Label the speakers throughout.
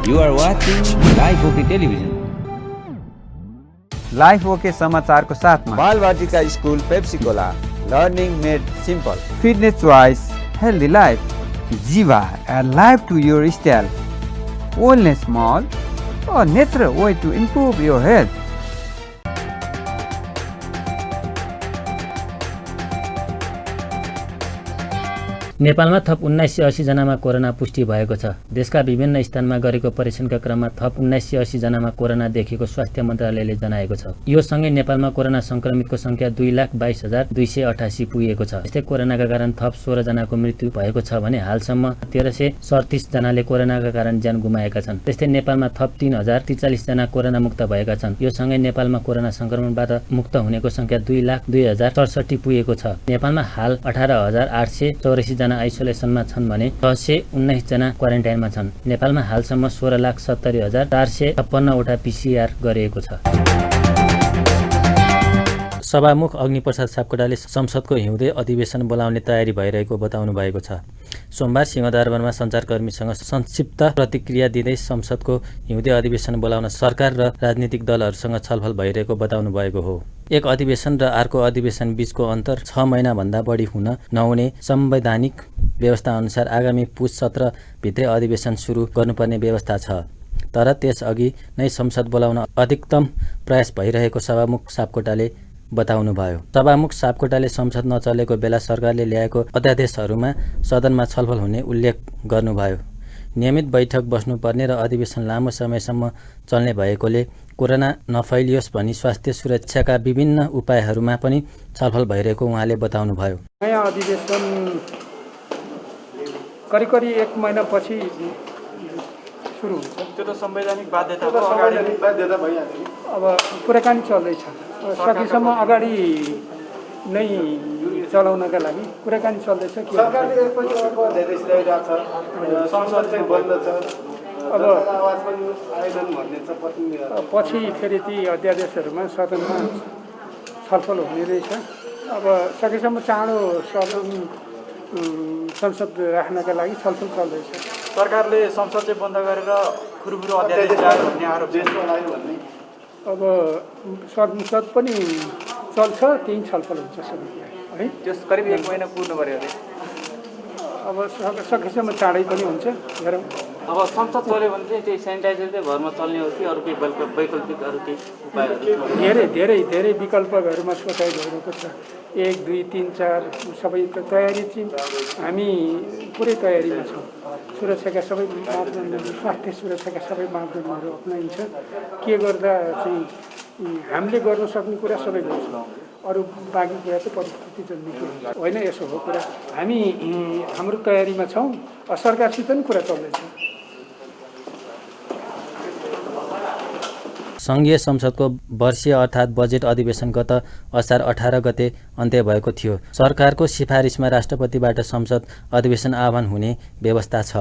Speaker 1: You are watching Live OK Television.
Speaker 2: Life OK समाचारको साथमा
Speaker 3: Balvatika school Pepsicola learning made simple
Speaker 2: fitness choice healthy life Jiva add life to your style wellness mall a natural way to improve your health.
Speaker 4: नेपालमा थप 1980 जनामा corona पुष्टि भएको छ। देशका विभिन्न स्थानमा गरेको परीक्षणका क्रममा थप 1980 जनामा कोरोना देखिएको स्वास्थ्य मन्त्रालयले जनाएको छ। यो सँगै नेपालमा कोरोना संक्रमितको संख्या 2,22,288 पुगेको छ। यस्तै कोरोनाका कारण थप 16 जनाको मृत्यु भएको छ भने हालसम्म 1337 जनाले कोरोनाका कारण ज्यान गुमाएका छन्। त्यस्तै नेपालमा थप 3043 जना कोरोना मुक्त भएका छन्। यो सँगै नेपालमा कोरोना संक्रमणबाट मुक्त हुनेको संख्या 2,02,067 पुगेको छ। नेपालमा हाल 18,884 जना आइसोलेसनमा छन् भने 619 जना क्वारेन्टाइनमा छन्। नेपालमा हालसम्म 16,70,456 वटा PCR गरिएको छ। सभामुख अग्निप्रसाद सापकोटाले संसदको हिउँदे अधिवेशन बोलाउने तयारी भइरहेको बताउनु भएको छ। सोमबार सिंहदरबारमा सञ्चारकर्मीसँग संक्षिप्त प्रतिक्रिया दिँदै संसदको हिउँदे अधिवेशन बोलाउन सरकार र राजनीतिक दलहरूसँग छलफल भइरहेको बताउनु भएको हो। एक अधिवेशन र अर्को अधिवेशन बीचको अन्तर 6 महिनाभन्दा बढी हुन नहुने संवैधानिक व्यवस्था अनुसार आगामी पुस सत्र भित्रै अधिवेशन सुरु गर्नुपर्ने व्यवस्था छ। तर त्यसअघि नै संसद बोलाउन अधिकतम प्रयास भइरहेको सभामुख सापकोटाले बताउनुभयो। सभामुख सापकोटाले संसद नचलेको बेला सरकारले ल्याएको अध्यादेशहरूमा सदनमा छलफल हुने उल्लेख गर्नुभयो। नियमित बैठक बस्नुपर्ने र अधिवेशन लामो समयसम्म चल्ने भएकोले कोरोना नफैलियोस् भनी स्वास्थ्य सुरक्षाका विभिन्न उपायहरूमा पनि छलफल भइरहेको उहाँले बताउनुभयो।
Speaker 5: नयाँ अधिवेशन करिब 1 महिनापछि सुरु हुन्छ।
Speaker 6: त्यो त संवैधानिक बाध्यता
Speaker 5: भइहाल्यो। अब कुराकानी चल्दैछ। सकेसम्म अगाडि नै चलाउनका लागि कुराकानी चल्दैछ।
Speaker 7: सरकारले एकपछि अर्को अध्यादेश ल्याइरहेको छ, संसद चाहिँ बन्द छ, अब आवाज पनि आएनन् भन्ने छ।
Speaker 5: पछि फेरि ती अध्यादेशहरूमा सदनमा छलफल हुने रहेछ। अब सकेसम्म चाँडो सदन संसद राख्नका लागि छलफल चल्दैछ।
Speaker 6: सरकारले संसद चाहिँ बन्द गरेर खुरुखुरु अध्यादेश ल्यायो भन्ने आरोप
Speaker 7: देशमा आयो भन्ने।
Speaker 5: अब संसद पनि चल्छ, त्यही छलफल हुन्छ सबैलाई है।
Speaker 6: त्यस करिब 1 महिना पुग्नु पर्यो अरे।
Speaker 5: अब सकेसम्म चाँडै पनि हुन्छ। हेरौँ।
Speaker 8: अब संसद चल्यो भने चाहिँ त्यही सेनिटाइजर चाहिँ घरमा चल्ने हो कि अरू केही वैकल्पिक अरू केही उपायहरू?
Speaker 5: धेरै विकल्पहरूमा सोचाइ भइरहेको छ। 1, 2, 3, 4 सबै तयारी चाहिँ हामी पुरै तयारीमा छौँ। सुरक्षाका सबै मापदण्डहरू, स्वास्थ्य सुरक्षाका सबै मापदण्डहरू अप्नाइन्छ। के गर्दा चाहिँ हामीले गर्न सक्ने कुरा सबै गर्छौँ। अरू बाँकी कुरा चाहिँ परिस्थिति जन्ने होइन। यसो हो कुरा। हामी हाम्रो तयारीमा छौँ। सरकारसित पनि कुरा चल्दैछ।
Speaker 4: सङ्घीय संसदको वर्षीय अर्थात् बजेट अधिवेशन गत असार 18 गते अन्त्य भएको थियो। सरकारको सिफारिसमा राष्ट्रपतिबाट संसद अधिवेशन आह्वान हुने व्यवस्था छ।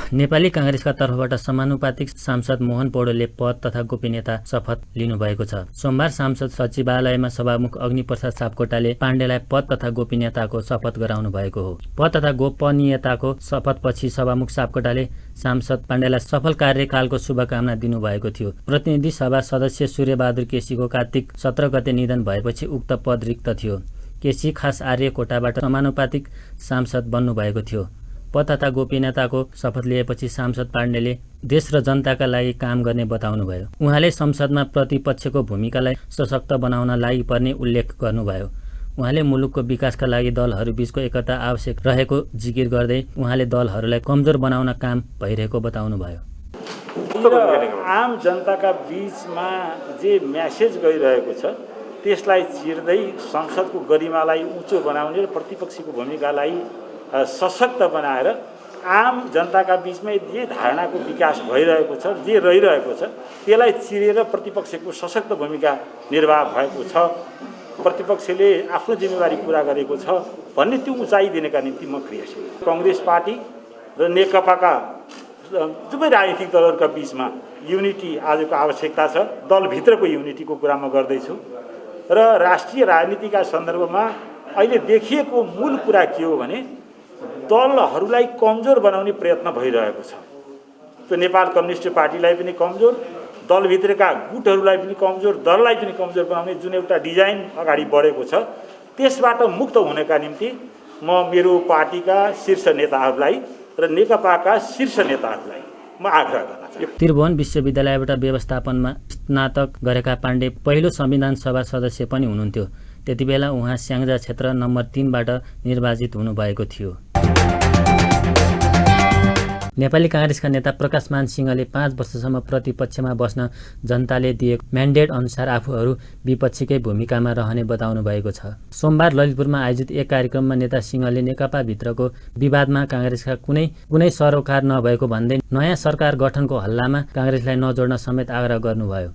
Speaker 4: नेपाली काङ्ग्रेसका तर्फबाट समानुपातिक सांसद मोहन पौडेलले पद तथा गोपनीयता शपथ लिनुभएको छ। सोमबार सांसद सचिवालयमा सभामुख अग्निप्रसाद सापकोटाले पाण्डेलाई पद तथा गोपनीयताको शपथ गराउनु भएको हो। पद तथा गोपनीयताको शपथपछि सभामुख सापकोटाले सांसद पाण्डेलाई सफल कार्यकालको शुभकामना दिनुभएको थियो। प्रतिनिधि सभा सदस्य सूर्यबहादुर केसीको कार्तिक 17 गते निधन भएपछि उक्त पद रिक्त थियो। केसी खास आर्य कोटाबाट समानुपातिक सांसद बन्नुभएको थियो। पद तथा गोपनीयताको शपथ लिएपछि सांसद पाण्डेले देश र जनताका लागि काम गर्ने बताउनुभयो। उहाँले संसदमा प्रतिपक्षको भूमिकालाई सशक्त बनाउन लागि पर्ने उल्लेख गर्नुभयो। उहाँले मुलुकको विकासका लागि दलहरूबीचको एकता आवश्यक रहेको जिकिर गर्दै उहाँले दलहरूलाई कमजोर बनाउन काम भइरहेको बताउनुभयो।
Speaker 9: आम जनताका बीचमा जे म्यासेज गइरहेको छ त्यसलाई चिर्दै संसदको गरिमालाई उँचो बनाउने र प्रतिपक्षीको भूमिकालाई सशक्त बनाएर आम जनताका बीचमा जे धारणाको विकास भइरहेको छ, जे रहिरहेको छ त्यसलाई चिरेर प्रतिपक्षको सशक्त भूमिका निर्वाह भएको छ। प्रतिपक्षले आफ्नो जिम्मेवारी पुरा गरेको छ भन्ने त्यो उचाइ दिनका निम्ति म क्रियाशील। कांग्रेस पार्टी र नेकपाका दुवै राजनीतिक दलहरूका बीचमा युनिटी आजको आवश्यकता छ। दलभित्रको युनिटीको कुरा म गर्दैछु र राष्ट्रिय राजनीतिका सन्दर्भमा अहिले देखिएको मूल कुरा के हो भने दलहरूलाई कमजोर बनाउने प्रयत्न भइरहेको छ। त्यो नेपाल कम्युनिस्ट पार्टीलाई पनि कमजोर, दलभित्रका गुटहरूलाई पनि कमजोर, दललाई पनि कमजोर बनाउने जुन एउटा डिजाइन अगाडि बढेको छ, त्यसबाट मुक्त हुनका निम्ति म मेरो पार्टीका शीर्ष नेताहरूलाई र नेकपाका शीर्ष नेताहरूलाई म आग्रह गर्न चाहन्छु।
Speaker 4: त्रिभुवन विश्वविद्यालयबाट व्यवस्थापनमा स्नातक गरेका पाण्डे पहिलो संविधान सभा सदस्य पनि हुनुहुन्थ्यो। त्यतिबेला उहाँ स्याङ्जा क्षेत्र नम्बर 3 बाट निर्वाचित हुनुभएको थियो। नेपाली काङ्ग्रेसका नेता प्रकाशमान सिंहले 5 वर्षसम्म प्रतिपक्षमा बस्न जनताले दिएको म्यान्डेट अनुसार आफूहरू विपक्षीकै भूमिकामा रहने बताउनु भएको छ। सोमबार ललितपुरमा आयोजित एक कार्यक्रममा नेता सिंहले नेकपाभित्रको विवादमा काङ्ग्रेसका कुनै सरोकार नभएको भन्दै नयाँ सरकार गठनको हल्लामा काङ्ग्रेसलाई नजोड्न समेत आग्रह गर्नुभयो।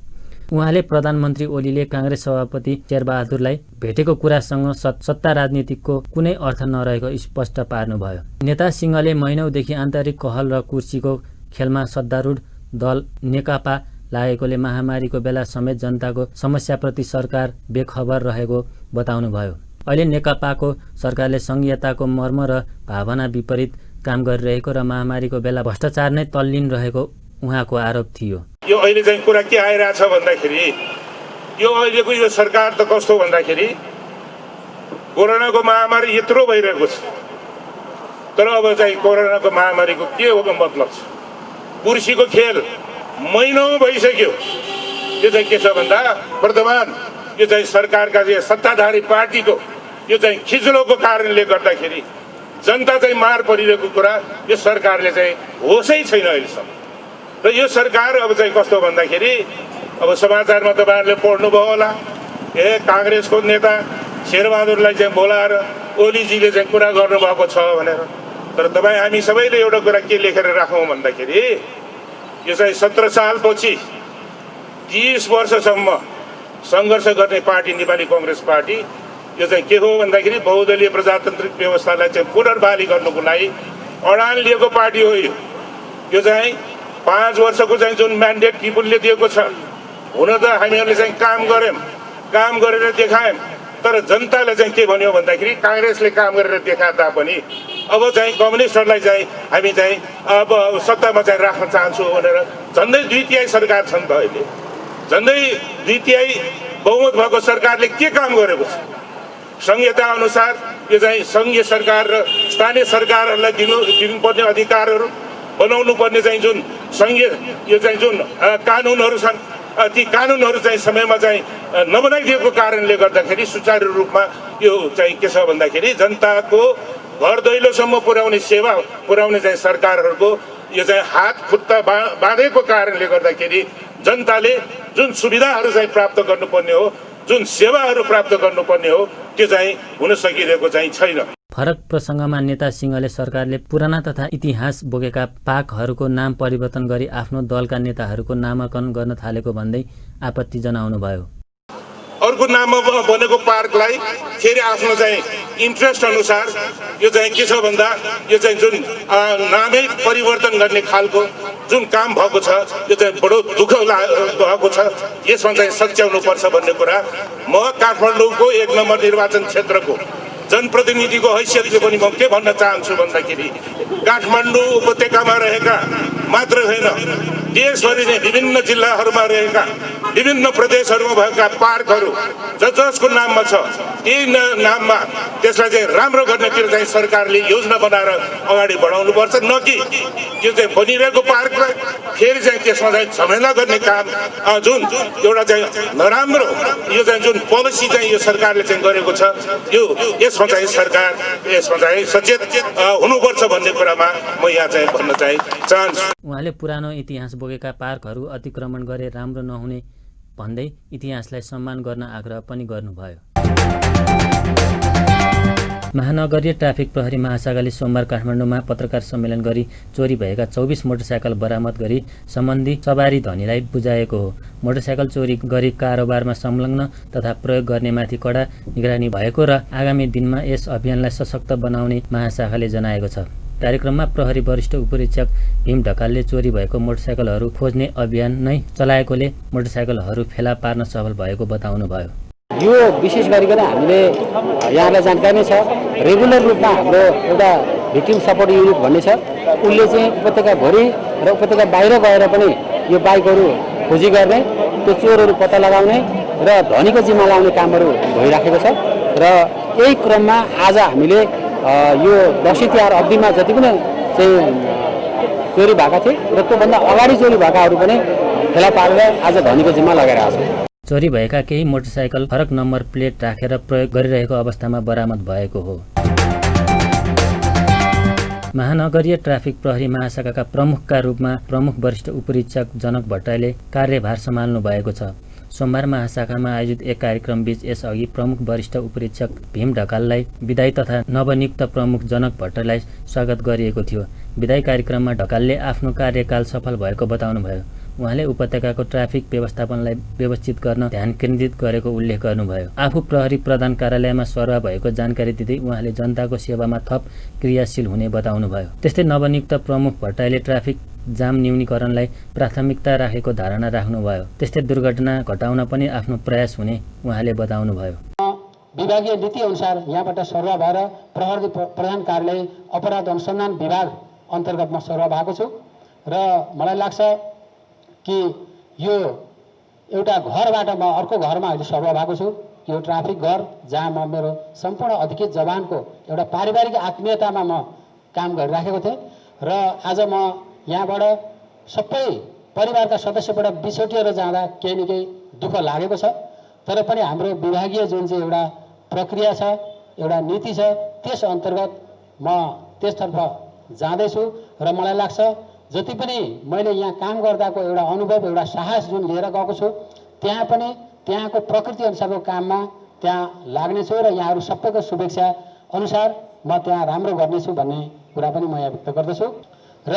Speaker 4: उहाँले प्रधानमन्त्री ओलीले काङ्ग्रेस सभापति शेरबहादुरलाई भेटेको कुरासँग सत्ता राजनीतिको कुनै अर्थ नरहेको स्पष्ट पार्नुभयो। नेता सिंहले महिनौदेखि आन्तरिक कहल र कुर्सीको खेलमा सत्तारूढ दल नेकपा लागेकोले महामारीको बेला समेत जनताको समस्याप्रति सरकार बेखबर रहेको बताउनुभयो। अहिले नेकपाको सरकारले संघीयताको मर्म र भावना विपरीत काम गरिरहेको र महामारीको बेला भ्रष्टाचार नै तल्लीन रहेको उहाँको आरोप थियो।
Speaker 10: यो अहिले चाहिँ कुरा के आइरहेछ भन्दाखेरि यो अहिलेको यो सरकार त कस्तो भन्दाखेरि कोरोनाको महामारी यत्रो भइरहेको छ, तर अब चाहिँ कोरोनाको महामारीको के हो मतलब छ? कुर्सीको खेल महिनौ भइसक्यो। यो चाहिँ के छ भन्दा वर्तमान यो चाहिँ सरकारका जे सत्ताधारी पार्टीको यो चाहिँ खिच्लोको कारणले गर्दाखेरि जनता चाहिँ मार परिरहेको कुरा यो सरकारले चाहिँ होसै छैन अहिलेसम्म। र यो सरकार अब चाहिँ कस्तो भन्दाखेरि अब समाचारमा तपाईँहरूले पढ्नुभयो होला, काङ्ग्रेसको नेता शेरबहादुरलाई चाहिँ बोलाएर ओलीजीले चाहिँ कुरा गर्नुभएको छ भनेर। तर तपाईँ हामी सबैले एउटा कुरा के लेखेर राखौँ भन्दाखेरि यो चाहिँ 17 सालपछि 30 वर्षसम्म सङ्घर्ष गर्ने पार्टी नेपाली कङ्ग्रेस पार्टी यो चाहिँ के हो भन्दाखेरि बहुदलीय प्रजातान्त्रिक व्यवस्थालाई चाहिँ पुनर्बहाली गर्नुको लागि अडान लिएको पार्टी हो। यो चाहिँ 5 वर्षको चाहिँ जुन म्यान्डेट पिपुलले दिएको छ, हुन त हामीहरूले चाहिँ काम गरेर देखायौँ, तर जनताले चाहिँ के भन्यो भन्दाखेरि काङ्ग्रेसले काम गरेर देखाए तापनि अब चाहिँ कम्युनिस्टहरूलाई चाहिँ हामी चाहिँ अब सत्तामा चाहिँ राख्न चाहन्छौँ भनेर झन्डै 2/3 सरकार छन् त अहिले। झन्डै 2/3 बहुमत भएको सरकारले के काम गरेको छ? संहिता अनुसार यो चाहिँ सङ्घीय सरकार र स्थानीय सरकारहरूलाई दिनुपर्ने अधिकारहरू बनाउनु पर्ने चाहिँ जुन सङ्घीय यो चाहिँ जुन कानुनहरू छन्, ती कानुनहरू चाहिँ समयमा चाहिँ नबनाइदिएको कारणले गर्दाखेरि सुचारू रूपमा यो चाहिँ के छ भन्दाखेरि जनताको घर दैलोसम्म पुर्याउने सेवा पुर्याउने चाहिँ सरकारहरूको यो चाहिँ हात खुट्टा बाँधेको कारणले गर्दाखेरि जनताले जुन सुविधाहरू चाहिँ प्राप्त गर्नुपर्ने हो, जुन सेवाहरू प्राप्त गर्नुपर्ने हो, त्यो चाहिँ हुन सकिरहेको चाहिँ छैन।
Speaker 4: फरक प्रसङ्गमा नेता सिंहले सरकारले पुराना तथा इतिहास बोकेका पार्कहरूको नाम परिवर्तन गरी आफ्नो दलका नेताहरूको नामाकरण गर्न थालेको भन्दै आपत्ति जनाउनुभयो।
Speaker 10: अर्को नाममा बनेको पार्कलाई फेरि आफ्नो चाहिँ इन्ट्रेस्ट अनुसार यो चाहिँ के छ भन्दा यो चाहिँ जुन नामै परिवर्तन गर्ने खालको जुन काम भएको छ, यो चाहिँ बडो दुःख भएको छ। यसमा चाहिँ सच्याउनुपर्छ भन्ने कुरा म काठमाडौँको 1 नम्बर निर्वाचन क्षेत्रको जनप्रतिनिधिको हैसियतले पनि म के भन्न चाहन्छु भन्दाखेरि काठमाडौँ उपत्यकामा रहेका मात्र होइन, देशभरि नै विभिन्न जिल्लाहरूमा रहेका विभिन्न प्रदेशहरूमा भएका पार्कहरू जसको नाममा छ त्यही नाममा त्यसलाई चाहिँ राम्रो गर्नेतिर चाहिँ सरकारले योजना बनाएर अगाडि बढाउनुपर्छ, न कि यो चाहिँ बनिरहेको पार्कलाई फेरि चाहिँ त्यसमा चाहिँ झमेला गर्ने काम जुन एउटा चाहिँ नराम्रो यो चाहिँ जुन पोलिसी चाहिँ यो सरकारले चाहिँ गरेको छ, यो यसमा चाहिँ सरकार यसमा चाहिँ सचेत हुनुपर्छ भन्ने कुरामा म यहाँ चाहिँ भन्न चाहिँ चाहन्छु।
Speaker 4: उहाँले पुरानो इतिहास बोकेका पार्कहरू अतिक्रमण गरे राम्रो नहुने भन्दै इतिहासलाई सम्मान गर्न आग्रह पनि गर्नुभयो। महानगरीय ट्राफिक प्रहरी महाशाखाले सोमबार काठमाडौँमा पत्रकार सम्मेलन गरी चोरी भएका 24 मोटरसाइकल बरामद गरी सम्बन्धी सवारी धनीलाई बुझाएको हो। मोटरसाइकल चोरी गरी कारोबारमा संलग्न तथा प्रयोग गर्नेमाथि कडा निगरानी भएको र आगामी दिनमा यस अभियानलाई सशक्त बनाउने महाशाखाले जनाएको छ। कार्यक्रममा प्रहरी वरिष्ठ उपरीक्षक भीम ढकालले चोरी भएको मोटरसाइकलहरू खोज्ने अभियान नै चलाएकोले मोटरसाइकलहरू फेला पार्न सफल भएको बताउनुभयो।
Speaker 11: यो विशेष गरिकन हामीले यहाँलाई जानकारी छ, रेगुलर रूपमा हाम्रो एउटा भिक्टिम सपोर्ट युनिट भन्ने छ, उसले चाहिँ उपत्यकाभरि र उपत्यका बाहिर गएर पनि यो बाइकहरू खोजी गर्ने, त्यो चोरहरू पत्ता लगाउने र धनीको जिम्मा लाउने कामहरू भइराखेको छ। र यही क्रममा आज हामीले यो दसैँ तिहार अवधिमा जति पनि चाहिँ चोरी भएका थिए र त्योभन्दा अगाडि चोरी भएकाहरू पनि फेला पारेर आज धनीको जिम्मा लगाइरहेको छ।
Speaker 4: चोरी भएका केही मोटरसाइकल फरक नम्बर प्लेट राखेर प्रयोग गरिरहेको अवस्थामा बरामद भएको हो। महानगरीय ट्राफिक प्रहरी महाशाखाका प्रमुखका रूपमा प्रमुख वरिष्ठ उपरीक्षक जनक भट्टराईले कार्यभार सम्हाल्नु भएको छ। सोमबार महाशाखामा आयोजित एक कार्यक्रमबीच यसअघि प्रमुख वरिष्ठ उपरीक्षक भीम ढकाललाई विदाई तथा नवनियुक्त प्रमुख जनक भट्टराईलाई स्वागत गरिएको थियो। विदाई कार्यक्रममा ढकालले आफ्नो कार्यकाल सफल भएको बताउनुभयो। उहाँले उपत्यकाको ट्राफिक व्यवस्थापनलाई व्यवस्थित गर्न ध्यान केन्द्रित गरेको उल्लेख गर्नुभयो। आफू प्रहरी प्रधान कार्यालयमा सरुवा भएको जानकारी दिँदै उहाँले जनताको सेवामा थप क्रियाशील हुने बताउनुभयो। त्यस्तै नवनियुक्त प्रमुख भट्टराईले ट्राफिक जाम न्यूनीकरणलाई प्राथमिकता राखेको धारणा राख्नुभयो। त्यस्तै दुर्घटना घटाउन पनि आफ्नो प्रयास हुने उहाँले बताउनुभयो।
Speaker 11: विभागीय नीति अनुसार यहाँबाट सरुवा भएर प्रहरी प्रधान कार्यालय अपराध अनुसन्धान विभाग अन्तर्गत म सरुवा भएको छु र मलाई लाग्छ कि यो एउटा घरबाट म अर्को घरमा अहिले सरुवा भएको छु। यो ट्राफिक घर जहाँ म मेरो सम्पूर्ण अधिकृत जवानको एउटा पारिवारिक आत्मीयतामा म काम गरिराखेको थिएँ र आज म यहाँबाट सबै परिवारका सदस्यबाट बिछोटिएर जाँदा केही न केही दुःख लागेको छ। तर पनि हाम्रो विभागीय जुन चाहिँ एउटा प्रक्रिया छ, एउटा नीति छ, त्यस अन्तर्गत म त्यसतर्फ जाँदैछु र मलाई लाग्छ जति पनि मैले यहाँ काम गर्दाको एउटा अनुभव, एउटा साहस जुन लिएर गएको छु, त्यहाँ पनि त्यहाँको प्रकृति अनुसारको काममा त्यहाँ लाग्नेछु र यहाँहरू सबैको शुभेच्छा अनुसार म त्यहाँ राम्रो गर्नेछु भन्ने कुरा पनि म यहाँ व्यक्त गर्दछु। र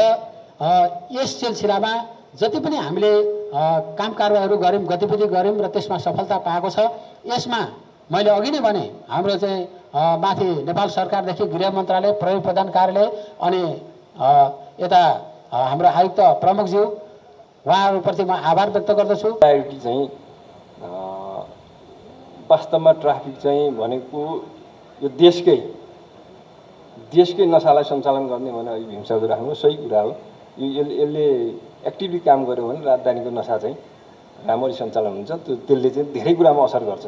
Speaker 11: यस सिलसिलामा जति पनि हामीले काम कारबाहीहरू गऱ्यौँ, गतिविधि गऱ्यौँ र त्यसमा सफलता पाएको छ। यसमा मैले अघि नै भने हाम्रो चाहिँ माथि नेपाल सरकारदेखि गृह मन्त्रालय, प्रहरी प्रधान कार्यालय अनि यता हाम्रो आयुक्त प्रमुखज्यू उहाँहरूप्रति म आभार व्यक्त गर्दछु।
Speaker 12: प्रायोरिटी चाहिँ वास्तवमा ट्राफिक चाहिँ भनेको यो देशकै नसालाई सञ्चालन गर्ने भने अघि भीमसाहु राख्नु सही कुरा हो। यो यसले एक्टिभली काम गर्यो भने राजधानीको नसा चाहिँ राम्ररी सञ्चालन हुन्छ। त्यसले चाहिँ धेरै कुरामा असर गर्छ।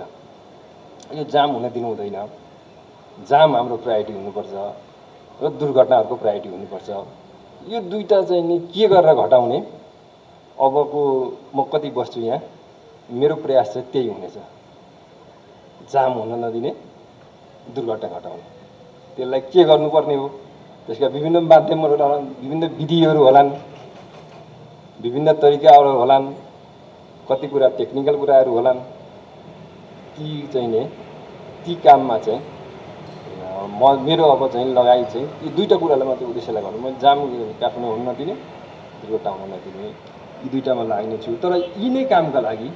Speaker 12: यो जाम हुन दिनु हुँदैन। जाम हाम्रो प्रायोरिटी हुनुपर्छ र दुर्घटनाहरूको प्रायोरिटी हुनुपर्छ। यो दुईटा चाहिँ नि के गरेर घटाउने, अबको म कति बस्छु यहाँ, मेरो प्रयास चाहिँ त्यही हुनेछ। जाम हुन नदिने, दुर्घटना घटाउने। त्यसलाई के गर्नुपर्ने हो, त्यसका विभिन्न माध्यमहरू होलान्, विभिन्न विधिहरू होलान्, विभिन्न तरिकाहरू होलान्, कति कुरा टेक्निकल कुराहरू होलान्। ती काममा चाहिँ मेरो अब चाहिँ लगाइ चाहिँ यी दुईटा कुरालाई मात्रै उद्देश्यलाई गर्नु। म जाम काट्नु हुन नदिने, दुर्घटना हुन नदिने, यी दुईटामा लाग्ने छु। तर यी नै कामका लागि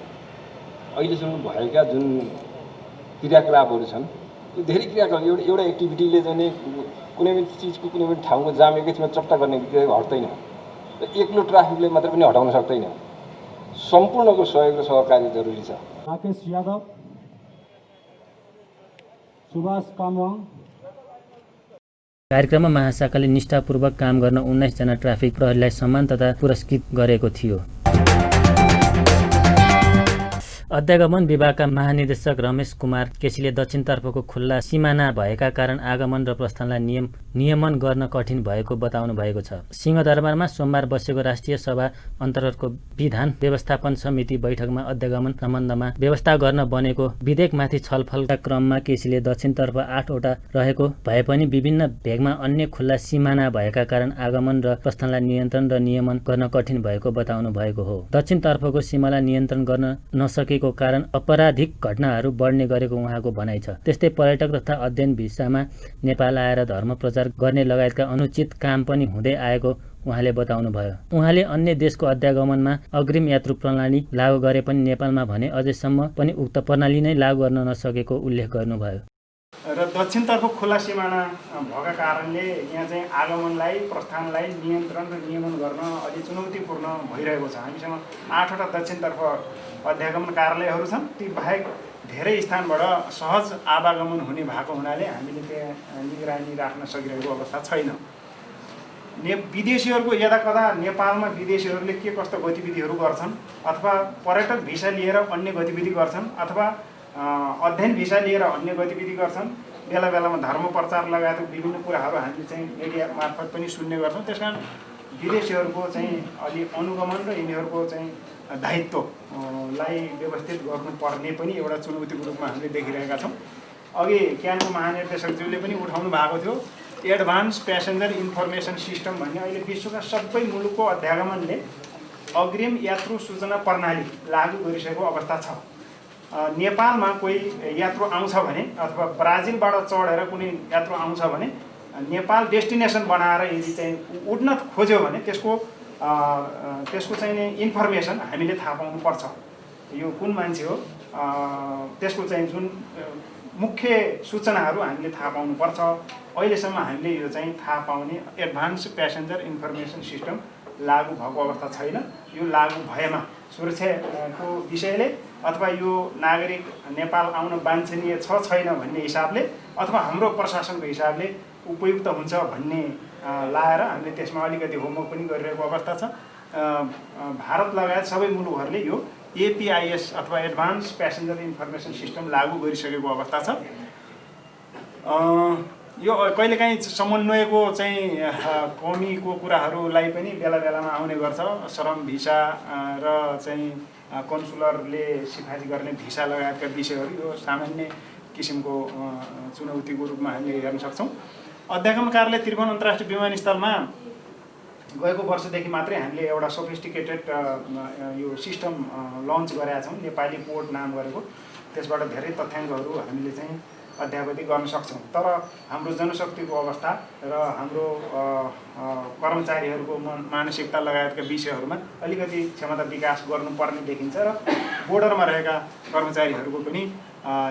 Speaker 12: अहिलेसम्म भएका जुन क्रियाकलापहरू छन्, त्यो धेरै क्रियाकलाप एउटा एक्टिभिटीले चाहिँ कुनै पनि चिजको कुनै पनि ठाउँको जाम एकैछिनमा चट्टा गर्ने क्रिया हट्दैन र एक्लो ट्राफिकले मात्रै पनि हटाउन सक्दैन। सम्पूर्णको सहयोग र सहकार्य जरुरी छ।
Speaker 13: राकेश यादव, सुभाष कामवाङ।
Speaker 4: कार्यक्रममा महाशाखाले निष्ठापूर्वक काम गर्न 19 जना ट्राफिक प्रहरीलाई सम्मान तथा पुरस्कृत गरेको थियो। अध्यागमन विभागका महानिदेशक रमेश कुमार केसीले दक्षिणतर्फको खुल्ला सिमाना भएका कारण आगमन र प्रस्थानलाई नियमन गर्न कठिन भएको बताउनु भएको छ। सिंहदरबारमा सोमबार बसेको राष्ट्रिय सभा अन्तर्गतको विधान व्यवस्थापन समिति बैठकमा अध्यागमन सम्बन्धमा व्यवस्था गर्न बनेको विधेयकमाथि छलफलका क्रममा केसीले दक्षिणतर्फ 8 वटा रहेको भए पनि विभिन्न भेगमा अन्य खुल्ला सिमाना भएका कारण आगमन र प्रस्थानलाई नियन्त्रण र नियमन गर्न कठिन भएको बताउनु भएको हो। दक्षिणतर्फको सीमालाई नियन्त्रण गर्न नसके को कारण अपराधिक घटनाहरू बढ्ने गरेको उहाँको भनाइ छ। त्यस्तै पर्यटक तथा अध्ययन भिसामा नेपाल आएर धर्म प्रचार गर्ने लगायतका अनुचित काम पनि हुँदै आएको उहाँले बताउनुभयो। उहाँले अन्य देशको अध्यागमनमा अग्रिम यात्रु प्रणाली लागू गरे पनि नेपालमा भने अझैसम्म पनि उक्त प्रणाली नै लागू गर्न नसकेको उल्लेख गर्नुभयो।
Speaker 6: र दक्षिणतर्फ खुला सिमाना भएका कारणले यहाँ चाहिँ आगमनलाई प्रस्थानलाई नियन्त्रण र नियमन गर्न अलि चुनौतीपूर्ण भइरहेको छ। हामीसँग 8 वटा दक्षिणतर्फ अध्यागमन कार्यालयहरू छन्। ती बाहेक धेरै स्थानबाट सहज आवागमन हुने भएको हुनाले हामीले त्यहाँ निगरानी राख्न सकिरहेको अवस्था छैन। विदेशीहरूको यदाकदा नेपालमा विदेशीहरूले के कस्तो गतिविधिहरू गर्छन् अथवा पर्यटक भिसा लिएर अन्य गतिविधि गर्छन् अथवा अध्ययन भिसा लिएर अन्य गतिविधि गर्छन्, बेला बेलामा धर्म प्रचार लगायत विभिन्न कुराहरू हामीले चाहिँ मिडिया मार्फत पनि सुन्ने गर्छौँ। त्यस कारण विदेशीहरूको चाहिँ अलि अनुगमन र यिनीहरूको चाहिँ दायित्वलाई व्यवस्थित गर्नुपर्ने पनि एउटा चुनौतीको रूपमा हामीले देखिरहेका छौँ। अघि क्यानको महानिर्देशकज्यूले पनि उठाउनु भएको थियो एडभान्स प्यासेन्जर इन्फर्मेसन सिस्टम भन्ने अहिले विश्वका सबै मुलुकको अध्यागमनले अग्रिम यात्रु सूचना प्रणाली लागू गरिसकेको अवस्था छ। नेपालमा कोही यात्रु आउँछ भने अथवा ब्राजिलबाट चढेर कुनै यात्रु आउँछ भने नेपाल डेस्टिनेसन बनाएर यदि चाहिँ उड्न खोज्यो भने त्यसको चाहिँ इन्फर्मेसन हामीले थाहा पाउनुपर्छ, यो कुन मान्छे हो, त्यसको चाहिँ जुन मुख्य सूचनाहरू हामीले थाहा पाउनुपर्छ। अहिलेसम्म हामीले यो चाहिँ थाहा पाउने एडभान्स प्यासेन्जर इन्फर्मेसन सिस्टम लागू भएको अवस्था छैन। यो लागू भएमा सुरक्षाको विषयले अथवा यो नागरिक नेपाल आउन वाञ्छनीय छ छैन भन्ने हिसाबले अथवा हाम्रो प्रशासनको हिसाबले उपयुक्त हुन्छ भन्ने लाएर हामीले त्यसमा अलिकति होमवर्क पनि गरिरहेको अवस्था छ। भारत लगायत सबै मुलुकहरूले यो एपिआइएस अथवा एडभान्स प्यासेन्जर इन्फर्मेसन सिस्टम लागू गरिसकेको अवस्था छ। यो कहिलेकाहीँ समन्वयको चाहिँ कमीको कुराहरूलाई पनि बेला बेलामा आउने गर्छ। श्रम भिसा र चाहिँ कन्सुलरले सिफारिस गर्ने भिसा लगायतका विषयहरू यो सामान्य किसिमको चुनौतीको रूपमा हामीले हेर्न सक्छौँ। अध्यागमन कार्यालय त्रिभुवन अन्तर्राष्ट्रिय विमानस्थलमा गएको वर्षदेखि मात्रै हामीले एउटा सोफिस्टिकेटेड यो सिस्टम लन्च गरेका छौँ, नेपाली पोर्ट नाम गरेको। त्यसबाट धेरै तथ्याङ्कहरू हामीले चाहिँ अध्यावधि गर्न सक्छौँ। तर हाम्रो जनशक्तिको अवस्था र हाम्रो कर्मचारीहरूको मानसिकता लगायतका विषयहरूमा अलिकति क्षमता विकास गर्नुपर्ने देखिन्छ र बोर्डरमा रहेका कर्मचारीहरूको पनि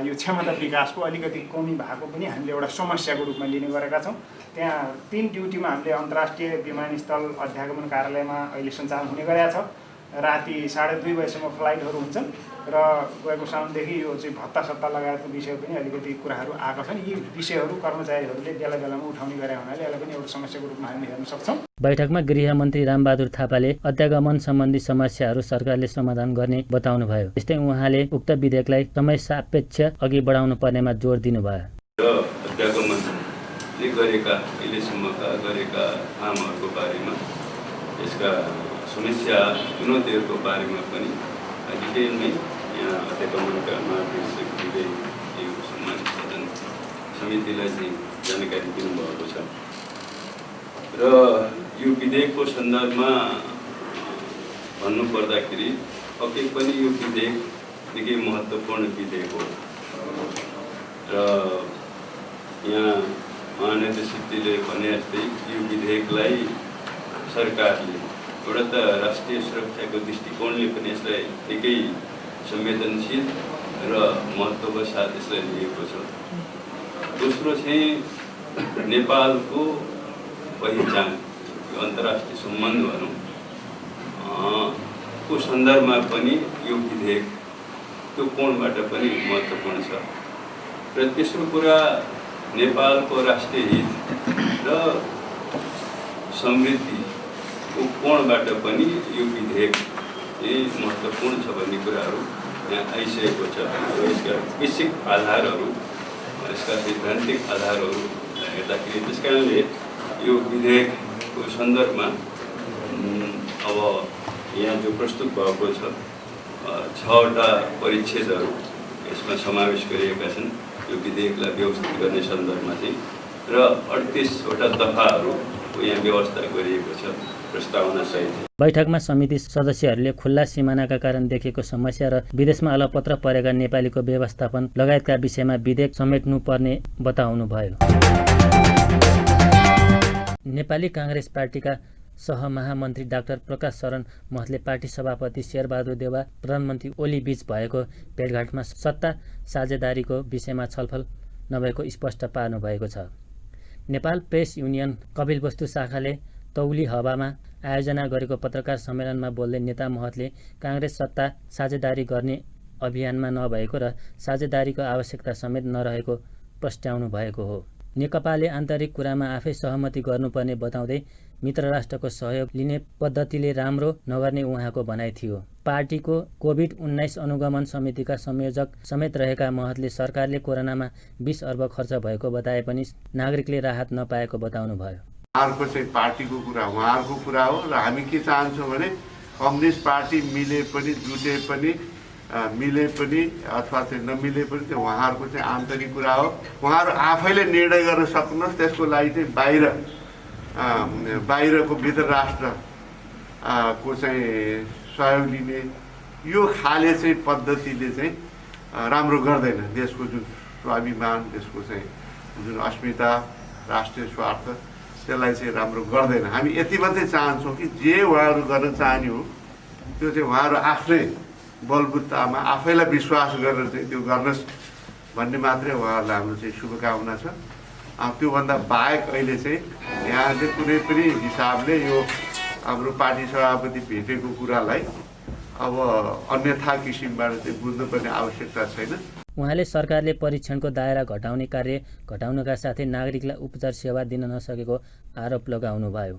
Speaker 6: यो क्षमता विकासको अलिकति कमी भएको पनि हामीले एउटा समस्याको रूपमा लिने गरेका छौँ। त्यहाँ 3 ड्युटीमा हामीले अन्तर्राष्ट्रिय विमानस्थल अध्यागमन कार्यालयमा अहिले सञ्चालन हुने गरेका छ। राति 2:30 बजीसम्म फ्लाइटहरू हुन्छन् र गएको साउनदेखि यो चाहिँ भत्ता सत्ता लगायतको विषय पनि अलिकति कुराहरू आएका छन्। यी विषयहरू कर्मचारीहरूले बेला बेलामा उठाउने गरे हुनाले यसलाई पनि एउटा समस्याको रूपमा हामीले हेर्न सक्छौँ।
Speaker 4: बैठकमा गृहमन्त्री रामबहादुर थापाले अध्यागमन सम्बन्धी समस्याहरू सरकारले समाधान गर्ने बताउनुभयो। त्यस्तै उहाँले उक्त विधेयकलाई समय सापेक्ष अघि बढाउनु पर्नेमा जोड दिनुभयो।
Speaker 14: अध्यागमनले गरेका अहिलेसम्मका गरेका कामहरूको बारेमा यसका समस्या चुनौतीहरूको बारेमा पनि डिटेलमै यहाँ अध्यागमनका महानिर्देशकले यो सम्मानित सदन समितिलाई चाहिँ जानकारी दिनुभएको छ र यो विधेयकको सन्दर्भमा भन्नुपर्दाखेरि पक्कै पनि यो विधेयक निकै महत्त्वपूर्ण विधेयक हो र यहाँ महानिर्देशकले भने जस्तै यो विधेयकलाई सरकारले एउटा त राष्ट्रिय सुरक्षाको दृष्टिकोणले पनि यसलाई निकै संवेदनशील र महत्त्वको साथ यसलाई लिएको छ। दोस्रो चाहिँ नेपालको पहिचान अन्तर्राष्ट्रिय सम्बन्ध भनौँ को सन्दर्भमा पनि यो विधेयक त्यो कोणबाट पनि महत्त्वपूर्ण छ र तेस्रो कुरा नेपालको राष्ट्रिय हित र समृद्धिको कोणबाट पनि यो विधेयक महत्त्वपूर्ण छ भन्ने कुराहरू यहाँ आइसकेको छ। यसका बेसिक आधारहरू यसका सैद्धान्तिक आधारहरू हेर्दाखेरि त्यस कारणले यो विधेयकको सन्दर्भमा अब यहाँ जो प्रस्तुत भएको छ 6वटा परिच्छेदहरू यसमा समावेश गरिएका छन् यो विधेयकलाई व्यवस्थित गर्ने सन्दर्भमा चाहिँ र 38वटा दफाहरूको यहाँ व्यवस्था गरिएको छ प्रस्तावना सहित।
Speaker 4: बैठकमा समिति सदस्यहरूले खुल्ला सिमानाका कारण देखेको समस्या र विदेशमा अलपत्र परेका नेपालीको व्यवस्थापन लगायतका विषयमा विधेयक समेट्नुपर्ने बताउनुभयो। नेपाली काङ्ग्रेस पार्टीका सहमहामन्त्री डाक्टर प्रकाश शरण महतले पार्टी सभापति शेरबहादुर देउवा प्रधानमन्त्री ओली बीच भएको भेटघाटमा सत्ता साझेदारीको विषयमा छलफल नभएको स्पष्ट पार्नु भएको छ। नेपाल प्रेस युनियन कपिलवस्तु शाखाले तौली हवामा आयोजना गरेको पत्रकार सम्मेलनमा बोल्दै नेता महतले काङ्ग्रेस सत्ता साझेदारी गर्ने अभियानमा नभएको र साझेदारीको आवश्यकता समेत नरहेको प्रस्ट्याउनु भएको हो। नेकपाले आन्तरिक कुरामा आफै सहमति गर्नुपर्ने बताउँदै मित्र राष्ट्रको सहयोग लिने पद्धतिले राम्रो नगर्ने उहाँको भनाइ थियो। पार्टीको कोभिड-19 अनुगमन समितिका संयोजक समेत रहेका महतले सरकारले कोरोनामा 20 अर्ब खर्च भएको बताए पनि नागरिकले राहत नपाएको बताउनु भयो।
Speaker 15: उहाँहरूको चाहिँ पार्टीको कुरा उहाँहरूको कुरा हो र हामी के चाहन्छौँ भने कम्युनिस्ट पार्टी मिले पनि जुटे पनि मिले पनि अथवा चाहिँ नमिले पनि त्यो उहाँहरूको चाहिँ आन्तरिक कुरा हो। उहाँहरू आफैले निर्णय गर्न सक्नुहोस्, त्यसको लागि चाहिँ बाहिरको मित्र राष्ट्र को चाहिँ सहयोग लिने यो खाले चाहिँ पद्धतिले चाहिँ राम्रो गर्दैन। देशको जुन स्वाभिमान, देशको चाहिँ जुन अस्मिता, राष्ट्रिय स्वार्थ त्यसलाई चाहिँ राम्रो गर्दैन। हामी यति मात्रै चाहन्छौँ कि जे उहाँहरू गर्न चाहने हो त्यो चाहिँ उहाँहरू आफ्नै बलबुत्तामा आफैलाई विश्वास गरेर चाहिँ त्यो गर्नुहोस् भन्ने मात्रै उहाँहरूलाई हाम्रो चाहिँ शुभकामना छ। त्योभन्दा बाहेक अहिले चाहिँ यहाँ चाहिँ कुनै पनि हिसाबले यो हाम्रो पार्टी सभापति भेटेको कुरालाई अब अन्यथा किसिमबाट चाहिँ बुझ्नुपर्ने आवश्यकता छैन।
Speaker 4: उहाँले सरकारले परीक्षणको दायरा घटाउने कार्य घटाउनका साथै नागरिकलाई उपचार सेवा दिन नसकेको आरोप लगाउनुभयो।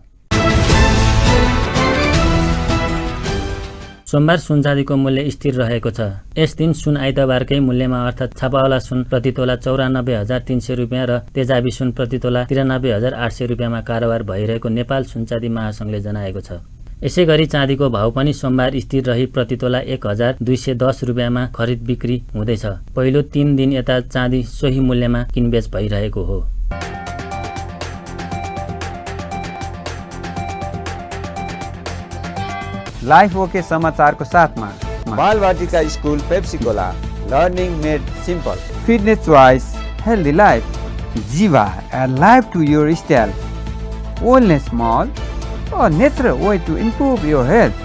Speaker 4: सोमबार सुन चाँदीको मूल्य स्थिर रहेको छ। यस दिन सुन आइतबारकै मूल्यमा अर्थात् छापावाला सुन प्रति तोला 94,300 रुपियाँ र तेजाबी सुन प्रति तोला 93,800 रुपियाँमा कारोबार भइरहेको नेपाल सुनचाँदी महासङ्घले जनाएको छ। यसै गरी चाँदीको भाउ पनि सोमबार स्थिर रही प्रति तोला 1,210 रुपियाँमा खरिद बिक्री हुँदैछ। पहिलो 3 दिन यता चाँदी सोही मूल्यमा किनबेच भइरहेको हो।
Speaker 2: लाइफ ओके समाचारको साथमा
Speaker 3: Balvatika school Pepsicola, learning made simple,
Speaker 2: fitness choice, healthy life, Jiva, a life to your style, only small, a natural way to improve your health.